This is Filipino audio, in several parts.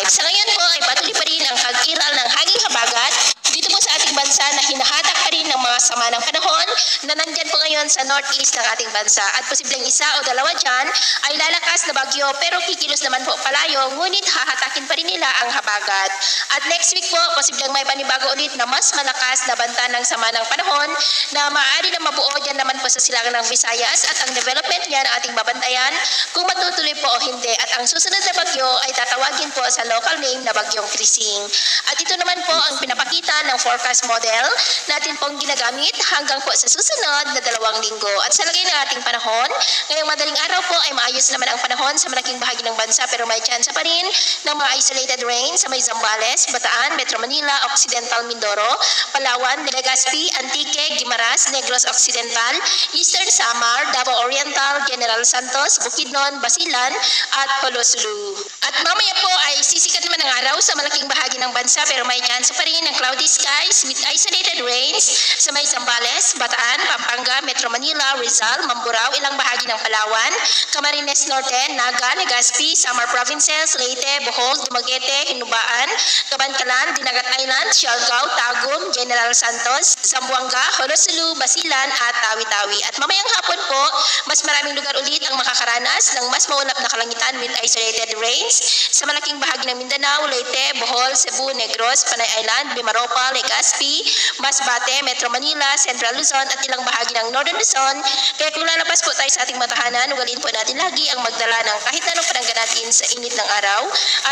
Sa ngayon po ay patuloy pa rin ang pag-iral ng hanging habagat dito po sa ating bansa na hinahatak pa rin ng mga sama ng panahon na nandyan po ngayon sa northeast ng ating bansa. At posibleng isa o dalawa dyan ay lalakas na bagyo pero kikilos naman po palayo, ngunit hahatakin pa rin nila ang habagat. At next week po, posibleng may panibago ulit na mas malakas na banta ng sama ng panahon na maaari na mabuo dyan naman po sa silangan ng Visayas at ang development niya na ating babantayan kung matutuloy po o hindi. At ang susunod na bagyo ay tatawagin po sa local name na Bagyong Krising. At ito naman po ang pinapakita ng forecast model natin pong ginagamit hanggang po sa susunod na 2 linggo. At sa lagay ng ating panahon, ngayong madaling araw po ay maayos naman ang panahon sa malaking bahagi ng bansa pero may tsansa pa rin ng mga isolated rain sa may Zambales, Bataan, Metro Manila, Occidental Mindoro, Palawan, Legazpi, Antique, Guimaras, Negros Occidental, Eastern Samar, Davao Oriental, General Santos, Bukidnon, Basilan at Polosulu. At mamaya po ay sisikat naman ang araw sa malaking bahagi ng bansa pero may tsansa pa rin ng cloudy skies with isolated rains sa may Zambales, Bataan, Pampanga, Metro Manila, Rizal, Mamburao, ilang bahagi ng Palawan, Camarines Norte, Naga, Legazpi, Samar Provinces, Leyte, Bohol, Dumaguete, Hinubaan, Kabankalan, Dinagat Island, Siargao, Tagum, General Santos, Zamboanga, Polosulu, Basilan at Tawi-Tawi. At mamayang hapon po, mas maraming lugar ulit ang makakaranas ng mas maulap na kalangitan with isolated rains sa malaking bahagi ng Mindanao, Leyte, Bohol, Cebu, Negros, Panay Island, Mimaropa, Legazpi, Masbate, Metro Manila, Central Luzon at ilang bahagi ng Northern Luzon. Kaya kung lalabas po tayo sa ating matahanan, ugalin po natin lagi ang magdala ng kahit anong panangga natin sa init ng araw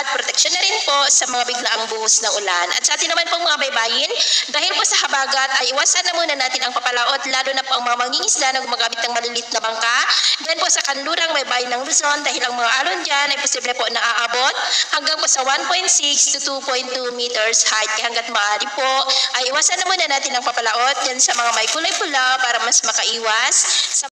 at proteksyon na rin po sa mga biglaang buhos ng ulan. At sa atin naman pong mga baybayin, dahil po sa habagat ay iwasan na muna natin ang papalaot lalo na po ang mga mangingisda na gumagamit ng malilit na bangka. Diyan po sa kanlurang baybayin ng Luzon dahil ang mga alon dyan ay posible po na aabot hanggang po sa 1.6 to 2.2 meters height. Kaya hanggat maaari po ay iwasan na muna natin ang papalaot dyan sa mga may kulay pula para mas makaiwas sa